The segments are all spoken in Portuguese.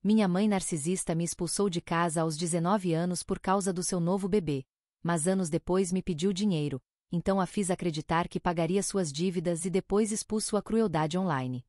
Minha mãe narcisista me expulsou de casa aos 19 anos por causa do seu novo bebê. Mas anos depois me pediu dinheiro, então a fiz acreditar que pagaria suas dívidas e depois expus sua crueldade online.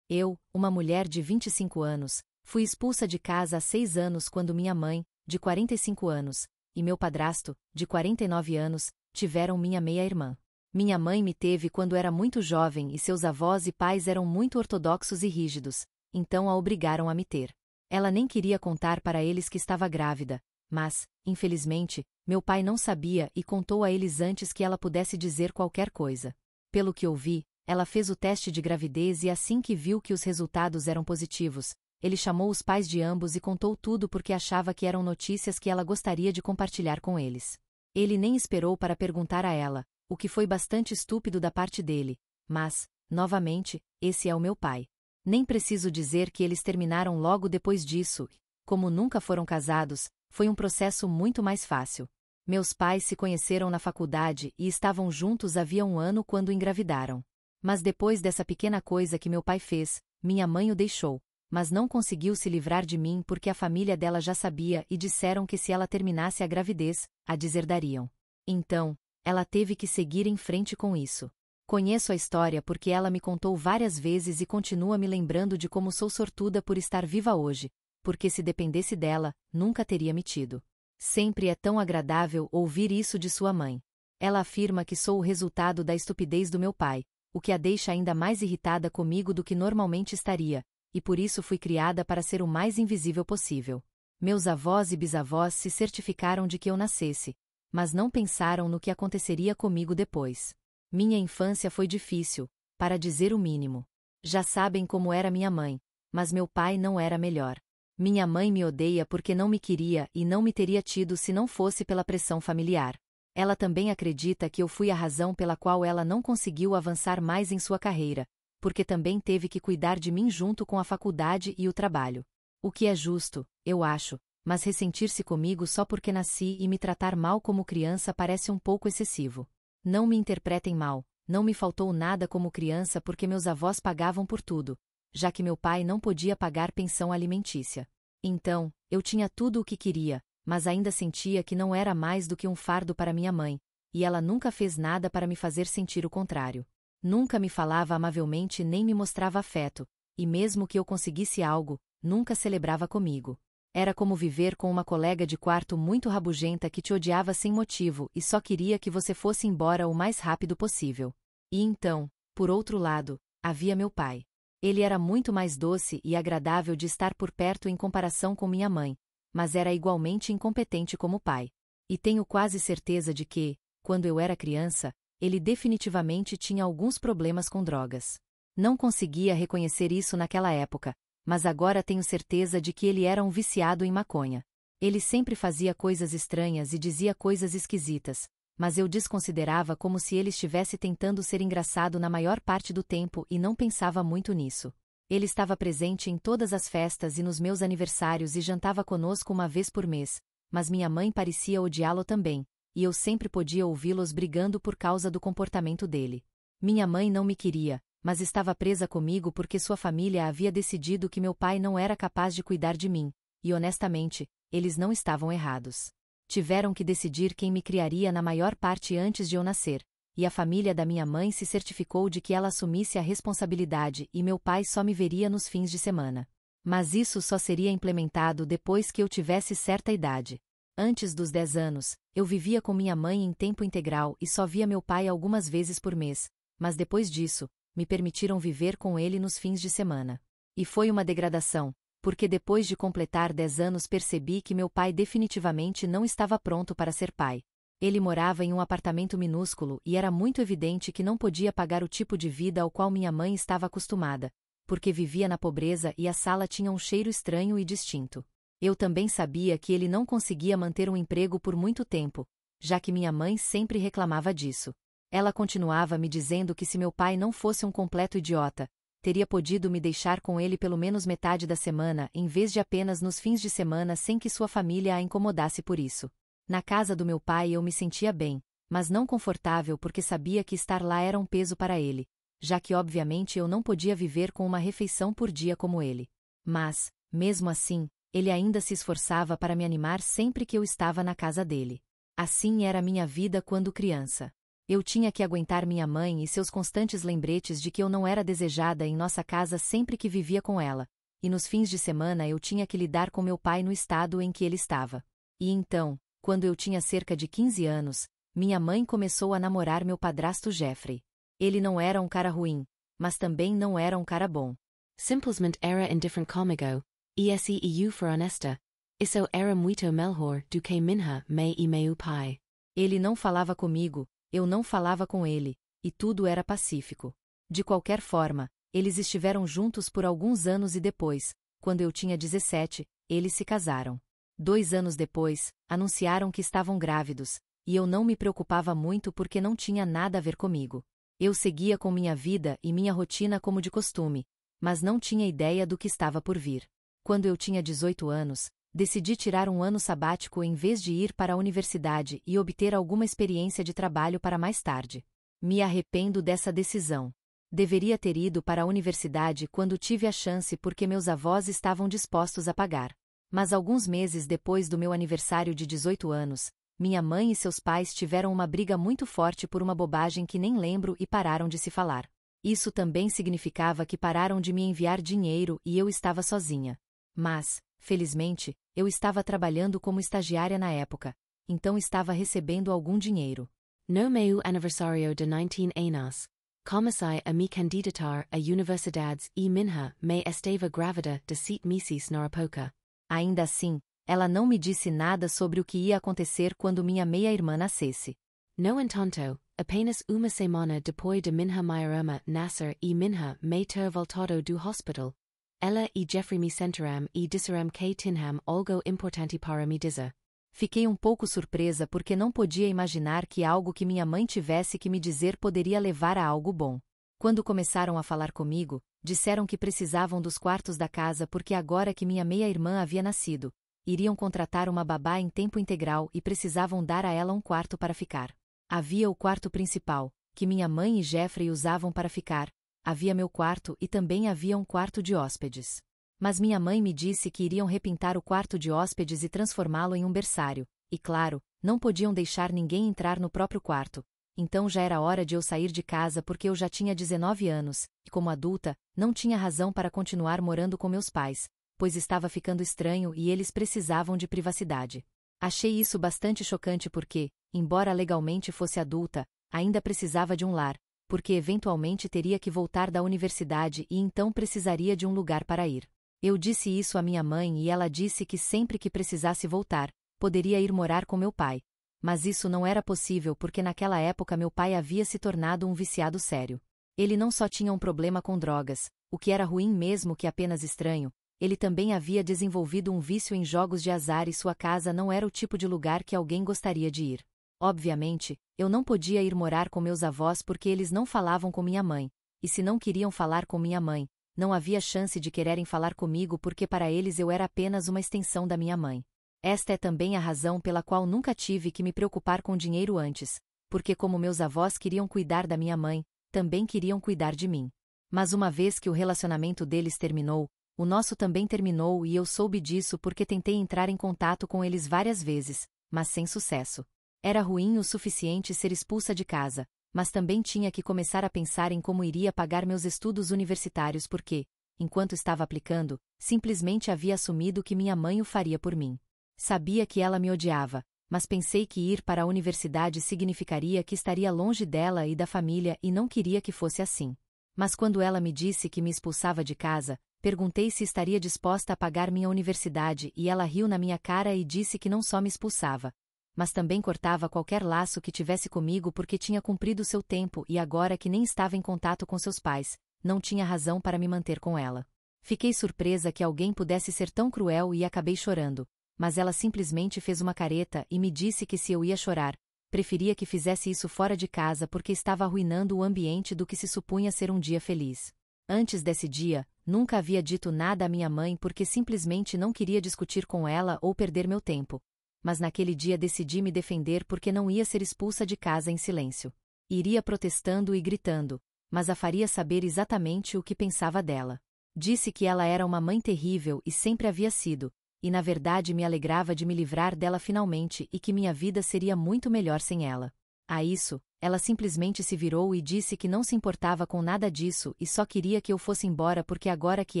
Eu, uma mulher de 25 anos, fui expulsa de casa há 6 anos quando minha mãe, de 45 anos, e meu padrasto, de 49 anos, tiveram minha meia-irmã. Minha mãe me teve quando era muito jovem e seus avós e pais eram muito ortodoxos e rígidos, então a obrigaram a me ter. Ela nem queria contar para eles que estava grávida, mas, infelizmente, meu pai não sabia e contou a eles antes que ela pudesse dizer qualquer coisa. Pelo que ouvi, ela fez o teste de gravidez e assim que viu que os resultados eram positivos, ele chamou os pais de ambos e contou tudo porque achava que eram notícias que ela gostaria de compartilhar com eles. Ele nem esperou para perguntar a ela, o que foi bastante estúpido da parte dele, mas, novamente, esse é o meu pai. Nem preciso dizer que eles terminaram logo depois disso, e, como nunca foram casados, foi um processo muito mais fácil. Meus pais se conheceram na faculdade e estavam juntos havia 1 ano quando engravidaram. Mas depois dessa pequena coisa que meu pai fez, minha mãe o deixou, mas não conseguiu se livrar de mim porque a família dela já sabia e disseram que se ela terminasse a gravidez, a deserdariam. Então, ela teve que seguir em frente com isso. Conheço a história porque ela me contou várias vezes e continua me lembrando de como sou sortuda por estar viva hoje, porque se dependesse dela, nunca teria me tido. Sempre é tão agradável ouvir isso de sua mãe. Ela afirma que sou o resultado da estupidez do meu pai, o que a deixa ainda mais irritada comigo do que normalmente estaria, e por isso fui criada para ser o mais invisível possível. Meus avós e bisavós se certificaram de que eu nascesse, mas não pensaram no que aconteceria comigo depois. Minha infância foi difícil, para dizer o mínimo. Já sabem como era minha mãe, mas meu pai não era melhor. Minha mãe me odeia porque não me queria e não me teria tido se não fosse pela pressão familiar. Ela também acredita que eu fui a razão pela qual ela não conseguiu avançar mais em sua carreira, porque também teve que cuidar de mim junto com a faculdade e o trabalho. O que é justo, eu acho, mas ressentir-se comigo só porque nasci e me tratar mal como criança parece um pouco excessivo. Não me interpretem mal, não me faltou nada como criança porque meus avós pagavam por tudo, já que meu pai não podia pagar pensão alimentícia. Então, eu tinha tudo o que queria, mas ainda sentia que não era mais do que um fardo para minha mãe, e ela nunca fez nada para me fazer sentir o contrário. Nunca me falava amavelmente nem me mostrava afeto, e mesmo que eu conseguisse algo, nunca celebrava comigo. Era como viver com uma colega de quarto muito rabugenta que te odiava sem motivo e só queria que você fosse embora o mais rápido possível. E então, por outro lado, havia meu pai. Ele era muito mais doce e agradável de estar por perto em comparação com minha mãe, mas era igualmente incompetente como pai. E tenho quase certeza de que, quando eu era criança, ele definitivamente tinha alguns problemas com drogas. Não conseguia reconhecer isso naquela época, mas agora tenho certeza de que ele era um viciado em maconha. Ele sempre fazia coisas estranhas e dizia coisas esquisitas, mas eu desconsiderava como se ele estivesse tentando ser engraçado na maior parte do tempo e não pensava muito nisso. Ele estava presente em todas as festas e nos meus aniversários e jantava conosco uma vez por mês, mas minha mãe parecia odiá-lo também, e eu sempre podia ouvi-los brigando por causa do comportamento dele. Minha mãe não me queria, mas estava presa comigo porque sua família havia decidido que meu pai não era capaz de cuidar de mim, e honestamente, eles não estavam errados. Tiveram que decidir quem me criaria na maior parte antes de eu nascer, e a família da minha mãe se certificou de que ela assumisse a responsabilidade e meu pai só me veria nos fins de semana. Mas isso só seria implementado depois que eu tivesse certa idade. Antes dos 10 anos, eu vivia com minha mãe em tempo integral e só via meu pai algumas vezes por mês, mas depois disso, me permitiram viver com ele nos fins de semana. E foi uma degradação, porque depois de completar 10 anos percebi que meu pai definitivamente não estava pronto para ser pai. Ele morava em um apartamento minúsculo e era muito evidente que não podia pagar o tipo de vida ao qual minha mãe estava acostumada, porque vivia na pobreza e a sala tinha um cheiro estranho e distinto. Eu também sabia que ele não conseguia manter um emprego por muito tempo, já que minha mãe sempre reclamava disso. Ela continuava me dizendo que se meu pai não fosse um completo idiota, teria podido me deixar com ele pelo menos metade da semana em vez de apenas nos fins de semana sem que sua família a incomodasse por isso. Na casa do meu pai eu me sentia bem, mas não confortável porque sabia que estar lá era um peso para ele, já que obviamente eu não podia viver com uma refeição por dia como ele. Mas, Mesmo assim, ele ainda se esforçava para me animar sempre que eu estava na casa dele. Assim era minha vida quando criança. Eu tinha que aguentar minha mãe e seus constantes lembretes de que eu não era desejada em nossa casa sempre que vivia com ela, e nos fins de semana eu tinha que lidar com meu pai no estado em que ele estava. E então, quando eu tinha cerca de 15 anos, minha mãe começou a namorar meu padrasto Jeffrey. Ele não era um cara ruim, mas também não era um cara bom. Simplesmente era indifferent comigo, e for honesta. Isso era muito melhor do que minha mãe e meu pai. Ele não falava comigo, eu não falava com ele, e tudo era pacífico. De qualquer forma, eles estiveram juntos por alguns anos e depois, quando eu tinha 17, eles se casaram. 2 anos depois, anunciaram que estavam grávidos, e eu não me preocupava muito porque não tinha nada a ver comigo. Eu seguia com minha vida e minha rotina como de costume, mas não tinha ideia do que estava por vir. Quando eu tinha 18 anos, decidi tirar um ano sabático em vez de ir para a universidade e obter alguma experiência de trabalho para mais tarde. Me arrependo dessa decisão. Deveria ter ido para a universidade quando tive a chance porque meus avós estavam dispostos a pagar. Mas alguns meses depois do meu aniversário de 18 anos, minha mãe e seus pais tiveram uma briga muito forte por uma bobagem que nem lembro e pararam de se falar. Isso também significava que pararam de me enviar dinheiro e eu estava sozinha. Mas, felizmente, eu estava trabalhando como estagiária na época, então estava recebendo algum dinheiro. No meu aniversário de 19 anos, comecei a me candidatar a universidades e minha mãe estava grávida de 7 meses na época. Ainda assim, ela não me disse nada sobre o que ia acontecer quando minha meia-irmã nascesse. No entanto, apenas uma semana depois de minha meia-irmã nascer e minha mãe ter voltado do hospital, ela e Jeffrey me sentaram e disseram que tinham algo importante para me dizer. Fiquei um pouco surpresa porque não podia imaginar que algo que minha mãe tivesse que me dizer poderia levar a algo bom. Quando começaram a falar comigo, disseram que precisavam dos quartos da casa porque agora que minha meia-irmã havia nascido, iriam contratar uma babá em tempo integral e precisavam dar a ela um quarto para ficar. Havia o quarto principal, que minha mãe e Jeffrey usavam para ficar, havia meu quarto e também havia um quarto de hóspedes. Mas minha mãe me disse que iriam repintar o quarto de hóspedes e transformá-lo em um berçário, e claro, não podiam deixar ninguém entrar no próprio quarto. Então já era hora de eu sair de casa porque eu já tinha 19 anos, e como adulta, não tinha razão para continuar morando com meus pais, pois estava ficando estranho e eles precisavam de privacidade. Achei isso bastante chocante porque, embora legalmente fosse adulta, ainda precisava de um lar, porque eventualmente teria que voltar da universidade e então precisaria de um lugar para ir. Eu disse isso à minha mãe e ela disse que sempre que precisasse voltar, poderia ir morar com meu pai. Mas isso não era possível porque naquela época meu pai havia se tornado um viciado sério. Ele não só tinha um problema com drogas, o que era ruim mesmo que apenas estranho, ele também havia desenvolvido um vício em jogos de azar e sua casa não era o tipo de lugar que alguém gostaria de ir. Obviamente, eu não podia ir morar com meus avós porque eles não falavam com minha mãe, e se não queriam falar com minha mãe, não havia chance de quererem falar comigo porque para eles eu era apenas uma extensão da minha mãe. Esta é também a razão pela qual nunca tive que me preocupar com dinheiro antes, porque como meus avós queriam cuidar da minha mãe, também queriam cuidar de mim. Mas uma vez que o relacionamento deles terminou, o nosso também terminou e eu soube disso porque tentei entrar em contato com eles várias vezes, mas sem sucesso. Era ruim o suficiente ser expulsa de casa, mas também tinha que começar a pensar em como iria pagar meus estudos universitários porque, enquanto estava aplicando, simplesmente havia assumido que minha mãe o faria por mim. Sabia que ela me odiava, mas pensei que ir para a universidade significaria que estaria longe dela e da família e não queria que fosse assim. Mas quando ela me disse que me expulsava de casa, perguntei se estaria disposta a pagar minha universidade e ela riu na minha cara e disse que não só me expulsava, mas também cortava qualquer laço que tivesse comigo porque tinha cumprido seu tempo e agora que nem estava em contato com seus pais, não tinha razão para me manter com ela. Fiquei surpresa que alguém pudesse ser tão cruel e acabei chorando. Mas ela simplesmente fez uma careta e me disse que se eu ia chorar, preferia que fizesse isso fora de casa porque estava arruinando o ambiente do que se supunha ser um dia feliz. Antes desse dia, nunca havia dito nada à minha mãe porque simplesmente não queria discutir com ela ou perder meu tempo. Mas naquele dia decidi me defender porque não ia ser expulsa de casa em silêncio. Iria protestando e gritando, mas a faria saber exatamente o que pensava dela. Disse que ela era uma mãe terrível e sempre havia sido, e na verdade me alegrava de me livrar dela finalmente e que minha vida seria muito melhor sem ela. A isso, ela simplesmente se virou e disse que não se importava com nada disso e só queria que eu fosse embora porque agora que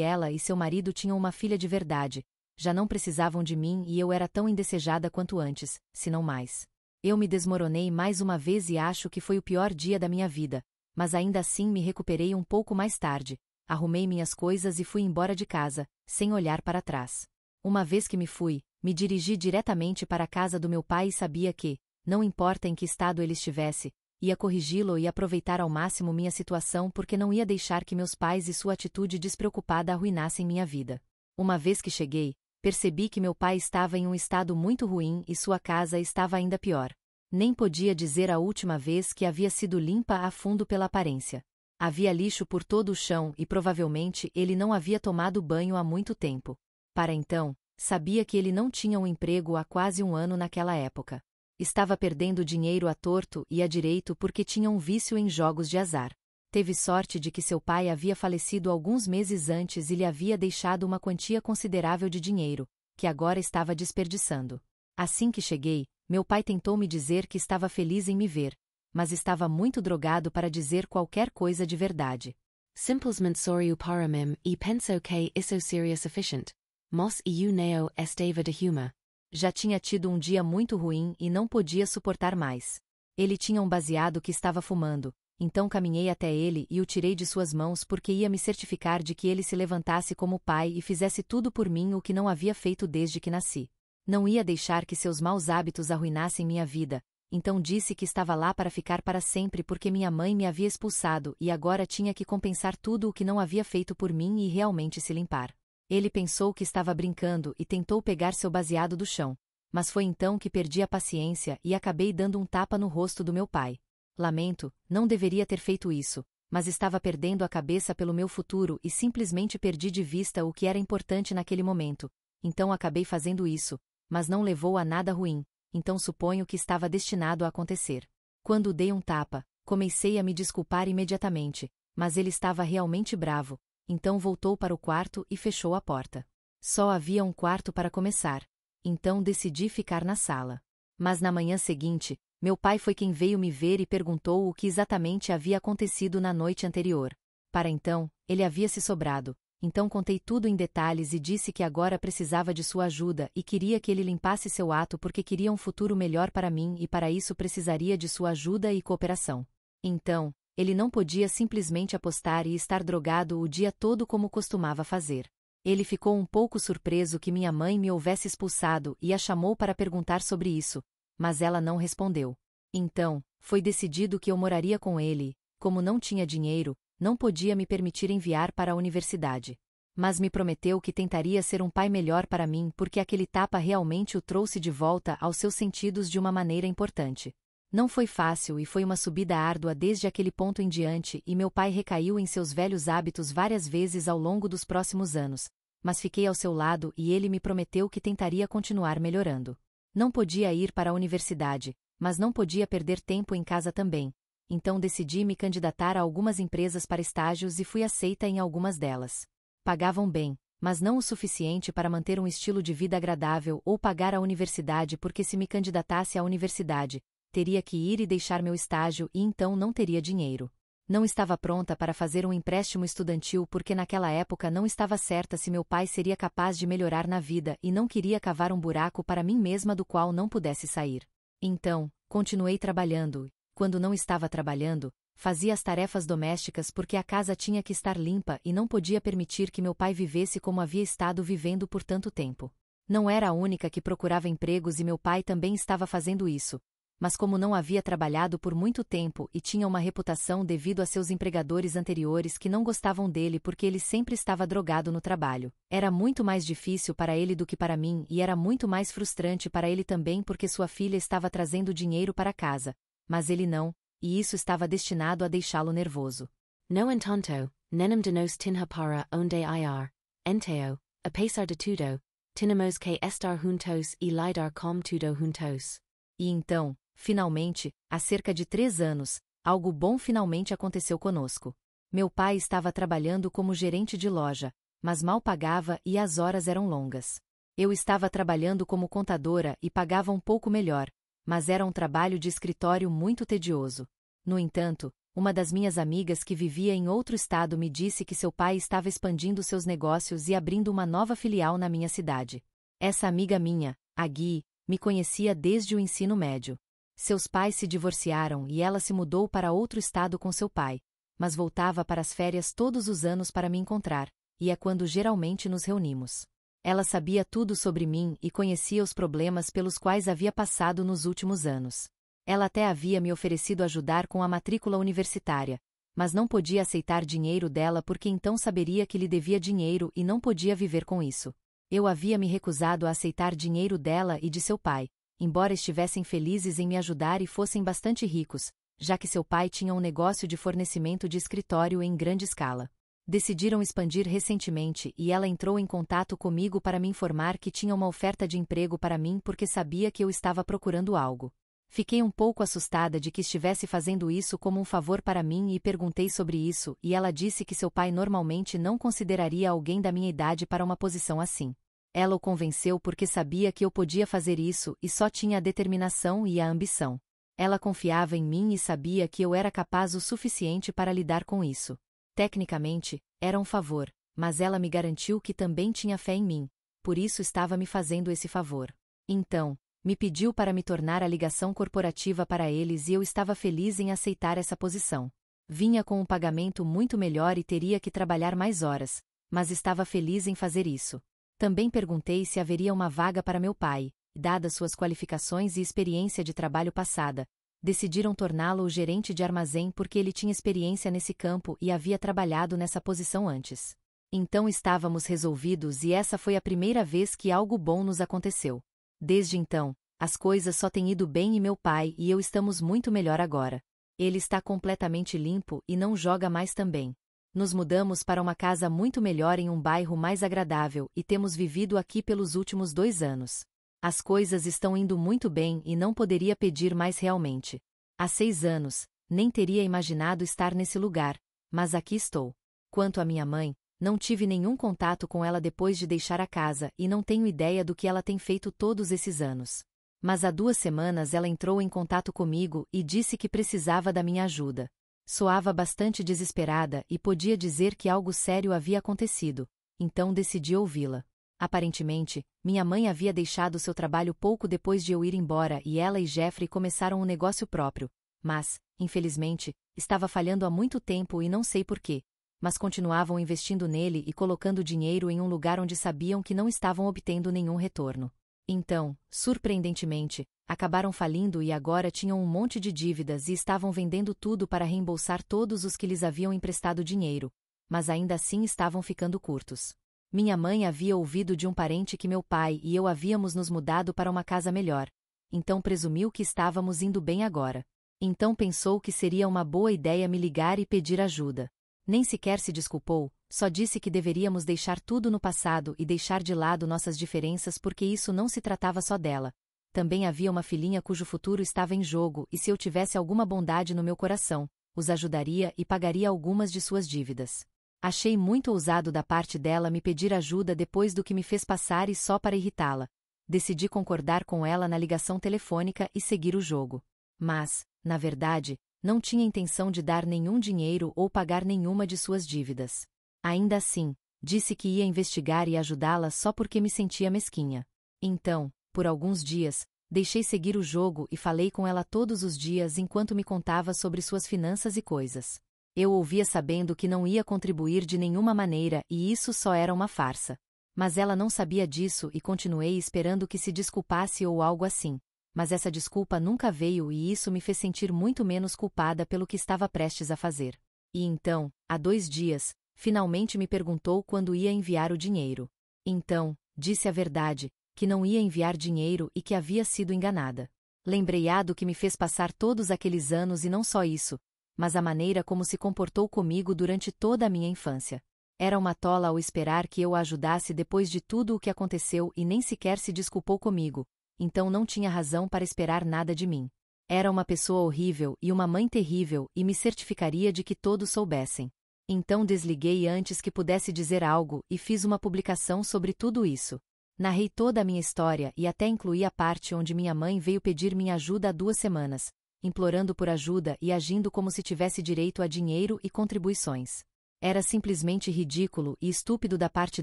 ela e seu marido tinham uma filha de verdade, já não precisavam de mim e eu era tão indesejada quanto antes, se não mais. Eu me desmoronei mais uma vez e acho que foi o pior dia da minha vida, mas ainda assim me recuperei um pouco mais tarde, arrumei minhas coisas e fui embora de casa, sem olhar para trás. Uma vez que me fui, me dirigi diretamente para a casa do meu pai e sabia que, não importa em que estado ele estivesse, ia corrigi-lo e aproveitar ao máximo minha situação porque não ia deixar que meus pais e sua atitude despreocupada arruinassem minha vida. Uma vez que cheguei, percebi que meu pai estava em um estado muito ruim e sua casa estava ainda pior. Nem podia dizer a última vez que havia sido limpa a fundo pela aparência. Havia lixo por todo o chão e provavelmente ele não havia tomado banho há muito tempo. Para então, sabia que ele não tinha um emprego há quase um ano naquela época. Estava perdendo dinheiro à torto e à direito porque tinha um vício em jogos de azar. Teve sorte de que seu pai havia falecido alguns meses antes e lhe havia deixado uma quantia considerável de dinheiro, que agora estava desperdiçando. Assim que cheguei, meu pai tentou me dizer que estava feliz em me ver, mas estava muito drogado para dizer qualquer coisa de verdade. Simplesmente soriu para mim e pensou que isso seria sufficient. Mas eu não estava de humor. Já tinha tido um dia muito ruim e não podia suportar mais. Ele tinha um baseado que estava fumando, então caminhei até ele e o tirei de suas mãos porque ia me certificar de que ele se levantasse como pai e fizesse tudo por mim o que não havia feito desde que nasci. Não ia deixar que seus maus hábitos arruinassem minha vida, então disse que estava lá para ficar para sempre porque minha mãe me havia expulsado e agora tinha que compensar tudo o que não havia feito por mim e realmente se limpar. Ele pensou que estava brincando e tentou pegar seu baseado do chão, mas foi então que perdi a paciência e acabei dando um tapa no rosto do meu pai. Lamento, não deveria ter feito isso, mas estava perdendo a cabeça pelo meu futuro e simplesmente perdi de vista o que era importante naquele momento, então acabei fazendo isso, mas não levou a nada ruim, então suponho que estava destinado a acontecer. Quando dei um tapa, comecei a me desculpar imediatamente, mas ele estava realmente bravo. Então voltou para o quarto e fechou a porta. Só havia um quarto para começar. Então decidi ficar na sala. Mas na manhã seguinte, meu pai foi quem veio me ver e perguntou o que exatamente havia acontecido na noite anterior. Para então, ele havia se sobrado. Então contei tudo em detalhes e disse que agora precisava de sua ajuda e queria que ele limpasse seu ato porque queria um futuro melhor para mim e para isso precisaria de sua ajuda e cooperação. Então, ele não podia simplesmente apostar e estar drogado o dia todo como costumava fazer. Ele ficou um pouco surpreso que minha mãe me houvesse expulsado e a chamou para perguntar sobre isso, mas ela não respondeu. Então, foi decidido que eu moraria com ele, como não tinha dinheiro, não podia me permitir enviar para a universidade. Mas me prometeu que tentaria ser um pai melhor para mim porque aquele tapa realmente o trouxe de volta aos seus sentidos de uma maneira importante. Não foi fácil e foi uma subida árdua desde aquele ponto em diante e meu pai recaiu em seus velhos hábitos várias vezes ao longo dos próximos anos, mas fiquei ao seu lado e ele me prometeu que tentaria continuar melhorando. Não podia ir para a universidade, mas não podia perder tempo em casa também, então decidi me candidatar a algumas empresas para estágios e fui aceita em algumas delas. Pagavam bem, mas não o suficiente para manter um estilo de vida agradável ou pagar a universidade porque se me candidatasse à universidade, teria que ir e deixar meu estágio e então não teria dinheiro. Não estava pronta para fazer um empréstimo estudantil porque naquela época não estava certa se meu pai seria capaz de melhorar na vida e não queria cavar um buraco para mim mesma do qual não pudesse sair. Então, continuei trabalhando. Quando não estava trabalhando, fazia as tarefas domésticas porque a casa tinha que estar limpa e não podia permitir que meu pai vivesse como havia estado vivendo por tanto tempo. Não era a única que procurava empregos e meu pai também estava fazendo isso. Mas como não havia trabalhado por muito tempo e tinha uma reputação devido a seus empregadores anteriores que não gostavam dele porque ele sempre estava drogado no trabalho, era muito mais difícil para ele do que para mim e era muito mais frustrante para ele também porque sua filha estava trazendo dinheiro para casa, mas ele não, e isso estava destinado a deixá-lo nervoso. No entanto, nenem de nos tinha para onde ir, enteo, a pesar de tudo, tinemos que estar juntos e lidar com tudo juntos. E então, finalmente, há cerca de 3 anos, algo bom finalmente aconteceu conosco. Meu pai estava trabalhando como gerente de loja, mas mal pagava e as horas eram longas. Eu estava trabalhando como contadora e pagava um pouco melhor, mas era um trabalho de escritório muito tedioso. No entanto, uma das minhas amigas que vivia em outro estado me disse que seu pai estava expandindo seus negócios e abrindo uma nova filial na minha cidade. Essa amiga minha, a Gui, me conhecia desde o ensino médio. Seus pais se divorciaram e ela se mudou para outro estado com seu pai, mas voltava para as férias todos os anos para me encontrar, e é quando geralmente nos reunimos. Ela sabia tudo sobre mim e conhecia os problemas pelos quais havia passado nos últimos anos. Ela até havia me oferecido ajudar com a matrícula universitária, mas não podia aceitar dinheiro dela porque então saberia que lhe devia dinheiro e não podia viver com isso. Eu havia me recusado a aceitar dinheiro dela e de seu pai, embora estivessem felizes em me ajudar e fossem bastante ricos, já que seu pai tinha um negócio de fornecimento de escritório em grande escala. Decidiram expandir recentemente e ela entrou em contato comigo para me informar que tinha uma oferta de emprego para mim porque sabia que eu estava procurando algo. Fiquei um pouco assustada de que estivesse fazendo isso como um favor para mim e perguntei sobre isso e ela disse que seu pai normalmente não consideraria alguém da minha idade para uma posição assim. Ela o convenceu porque sabia que eu podia fazer isso e só tinha a determinação e a ambição. Ela confiava em mim e sabia que eu era capaz o suficiente para lidar com isso. Tecnicamente, era um favor, mas ela me garantiu que também tinha fé em mim, por isso estava me fazendo esse favor. Então, me pediu para me tornar a ligação corporativa para eles e eu estava feliz em aceitar essa posição. Vinha com um pagamento muito melhor e teria que trabalhar mais horas, mas estava feliz em fazer isso. Também perguntei se haveria uma vaga para meu pai, dadas suas qualificações e experiência de trabalho passada. Decidiram torná-lo o gerente de armazém porque ele tinha experiência nesse campo e havia trabalhado nessa posição antes. Então estávamos resolvidos e essa foi a primeira vez que algo bom nos aconteceu. Desde então, as coisas só têm ido bem e meu pai e eu estamos muito melhor agora. Ele está completamente limpo e não joga mais também. Nos mudamos para uma casa muito melhor em um bairro mais agradável e temos vivido aqui pelos últimos 2 anos. As coisas estão indo muito bem e não poderia pedir mais realmente. Há 6 anos, nem teria imaginado estar nesse lugar, mas aqui estou. Quanto à minha mãe, não tive nenhum contato com ela depois de deixar a casa e não tenho ideia do que ela tem feito todos esses anos. Mas há 2 semanas ela entrou em contato comigo e disse que precisava da minha ajuda. Soava bastante desesperada e podia dizer que algo sério havia acontecido, então decidi ouvi-la. Aparentemente, minha mãe havia deixado seu trabalho pouco depois de eu ir embora e ela e Jeffrey começaram um negócio próprio, mas, infelizmente, estava falhando há muito tempo e não sei porquê, mas continuavam investindo nele e colocando dinheiro em um lugar onde sabiam que não estavam obtendo nenhum retorno. Então, surpreendentemente, acabaram falindo e agora tinham um monte de dívidas e estavam vendendo tudo para reembolsar todos os que lhes haviam emprestado dinheiro, mas ainda assim estavam ficando curtos. Minha mãe havia ouvido de um parente que meu pai e eu havíamos nos mudado para uma casa melhor, então presumiu que estávamos indo bem agora. Então pensou que seria uma boa ideia me ligar e pedir ajuda. Nem sequer se desculpou, só disse que deveríamos deixar tudo no passado e deixar de lado nossas diferenças porque isso não se tratava só dela. Também havia uma filhinha cujo futuro estava em jogo e se eu tivesse alguma bondade no meu coração, os ajudaria e pagaria algumas de suas dívidas. Achei muito ousado da parte dela me pedir ajuda depois do que me fez passar e só para irritá-la. Decidi concordar com ela na ligação telefônica e seguir o jogo. Mas, na verdade, não tinha intenção de dar nenhum dinheiro ou pagar nenhuma de suas dívidas. Ainda assim, disse que ia investigar e ajudá-la só porque me sentia mesquinha. Então, por alguns dias, deixei seguir o jogo e falei com ela todos os dias enquanto me contava sobre suas finanças e coisas. Eu ouvia sabendo que não ia contribuir de nenhuma maneira e isso só era uma farsa. Mas ela não sabia disso e continuei esperando que se desculpasse ou algo assim. Mas essa desculpa nunca veio e isso me fez sentir muito menos culpada pelo que estava prestes a fazer. E então, há 2 dias, finalmente me perguntou quando ia enviar o dinheiro. Então, disse a verdade, que não ia enviar dinheiro e que havia sido enganada. Lembrei-a do que me fez passar todos aqueles anos e não só isso, mas a maneira como se comportou comigo durante toda a minha infância. Era uma tola ao esperar que eu a ajudasse depois de tudo o que aconteceu e nem sequer se desculpou comigo, então não tinha razão para esperar nada de mim. Era uma pessoa horrível e uma mãe terrível e me certificaria de que todos soubessem. Então desliguei antes que pudesse dizer algo e fiz uma publicação sobre tudo isso. Narrei toda a minha história e até incluí a parte onde minha mãe veio pedir minha ajuda há 2 semanas, implorando por ajuda e agindo como se tivesse direito a dinheiro e contribuições. Era simplesmente ridículo e estúpido da parte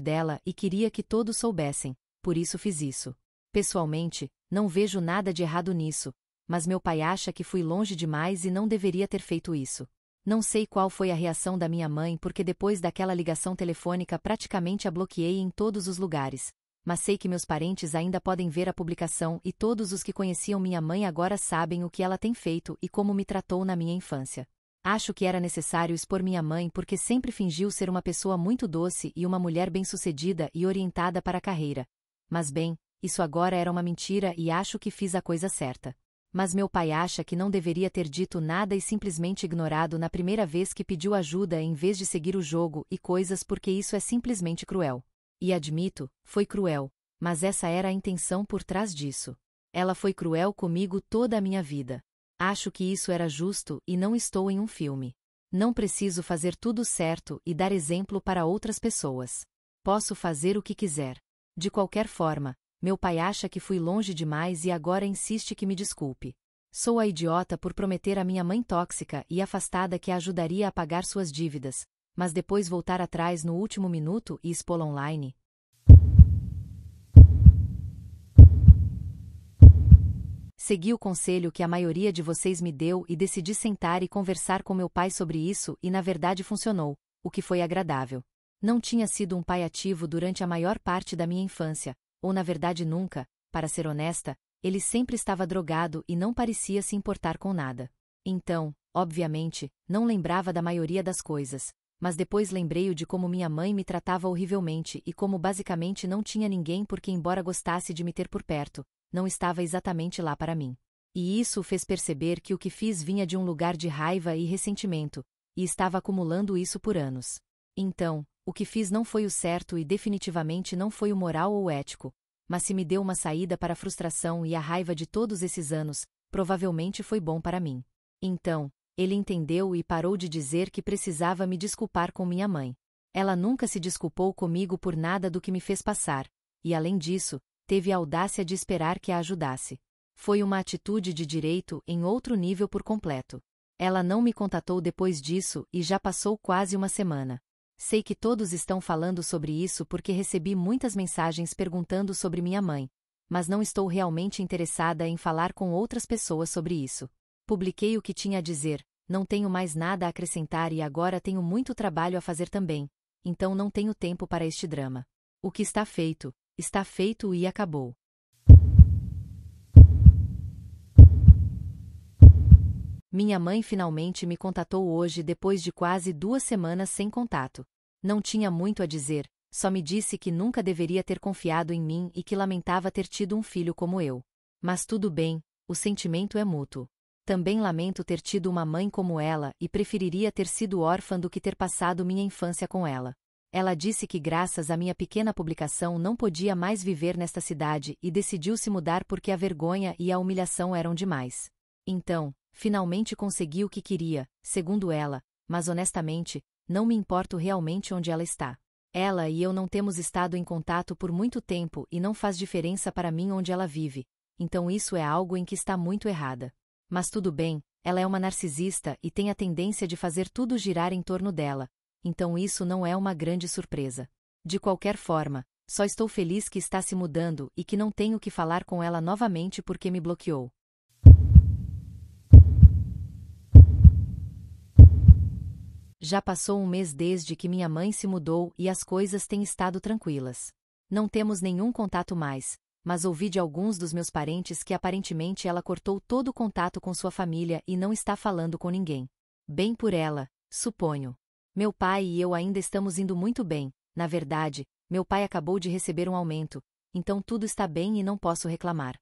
dela e queria que todos soubessem, por isso fiz isso. Pessoalmente, não vejo nada de errado nisso, mas meu pai acha que fui longe demais e não deveria ter feito isso. Não sei qual foi a reação da minha mãe porque depois daquela ligação telefônica praticamente a bloqueei em todos os lugares, mas sei que meus parentes ainda podem ver a publicação e todos os que conheciam minha mãe agora sabem o que ela tem feito e como me tratou na minha infância. Acho que era necessário expor minha mãe porque sempre fingiu ser uma pessoa muito doce e uma mulher bem-sucedida e orientada para a carreira. Mas bem, isso agora era uma mentira e acho que fiz a coisa certa. Mas meu pai acha que não deveria ter dito nada e simplesmente ignorado na primeira vez que pediu ajuda em vez de seguir o jogo e coisas porque isso é simplesmente cruel. E admito, foi cruel, mas essa era a intenção por trás disso. Ela foi cruel comigo toda a minha vida. Acho que isso era justo e não estou em um filme. Não preciso fazer tudo certo e dar exemplo para outras pessoas. Posso fazer o que quiser. De qualquer forma, meu pai acha que fui longe demais e agora insiste que me desculpe. Sou a idiota por prometer a minha mãe tóxica e afastada que a ajudaria a pagar suas dívidas, mas depois voltar atrás no último minuto e expô-la online. Segui o conselho que a maioria de vocês me deu e decidi sentar e conversar com meu pai sobre isso e na verdade funcionou, o que foi agradável. Não tinha sido um pai ativo durante a maior parte da minha infância, ou na verdade nunca, para ser honesta, ele sempre estava drogado e não parecia se importar com nada. Então, obviamente, não lembrava da maioria das coisas, mas depois lembrei-o de como minha mãe me tratava horrivelmente e como basicamente não tinha ninguém porque embora gostasse de me ter por perto, não estava exatamente lá para mim. E isso o fez perceber que o que fiz vinha de um lugar de raiva e ressentimento, e estava acumulando isso por anos. Então, o que fiz não foi o certo e definitivamente não foi o moral ou ético, mas se me deu uma saída para a frustração e a raiva de todos esses anos, provavelmente foi bom para mim. Então, ele entendeu e parou de dizer que precisava me desculpar com minha mãe. Ela nunca se desculpou comigo por nada do que me fez passar, e além disso, teve a audácia de esperar que a ajudasse. Foi uma atitude de direito em outro nível por completo. Ela não me contatou depois disso e já passou quase uma semana. Sei que todos estão falando sobre isso porque recebi muitas mensagens perguntando sobre minha mãe, mas não estou realmente interessada em falar com outras pessoas sobre isso. Publiquei o que tinha a dizer, não tenho mais nada a acrescentar e agora tenho muito trabalho a fazer também, então não tenho tempo para este drama. O que está feito e acabou. Minha mãe finalmente me contatou hoje depois de quase 2 semanas sem contato. Não tinha muito a dizer, só me disse que nunca deveria ter confiado em mim e que lamentava ter tido um filho como eu. Mas tudo bem, o sentimento é mútuo. Também lamento ter tido uma mãe como ela e preferiria ter sido órfã do que ter passado minha infância com ela. Ela disse que graças à minha pequena publicação não podia mais viver nesta cidade e decidiu se mudar porque a vergonha e a humilhação eram demais. Então, finalmente consegui o que queria, segundo ela, mas honestamente, não me importo realmente onde ela está. Ela e eu não temos estado em contato por muito tempo e não faz diferença para mim onde ela vive, então isso é algo em que está muito errada. Mas tudo bem, ela é uma narcisista e tem a tendência de fazer tudo girar em torno dela. Então isso não é uma grande surpresa. De qualquer forma, só estou feliz que está se mudando e que não tenho que falar com ela novamente porque me bloqueou. Já passou um mês desde que minha mãe se mudou e as coisas têm estado tranquilas. Não temos nenhum contato mais, mas ouvi de alguns dos meus parentes que aparentemente ela cortou todo o contato com sua família e não está falando com ninguém. Bem por ela, suponho. Meu pai e eu ainda estamos indo muito bem, na verdade, meu pai acabou de receber um aumento, então tudo está bem e não posso reclamar.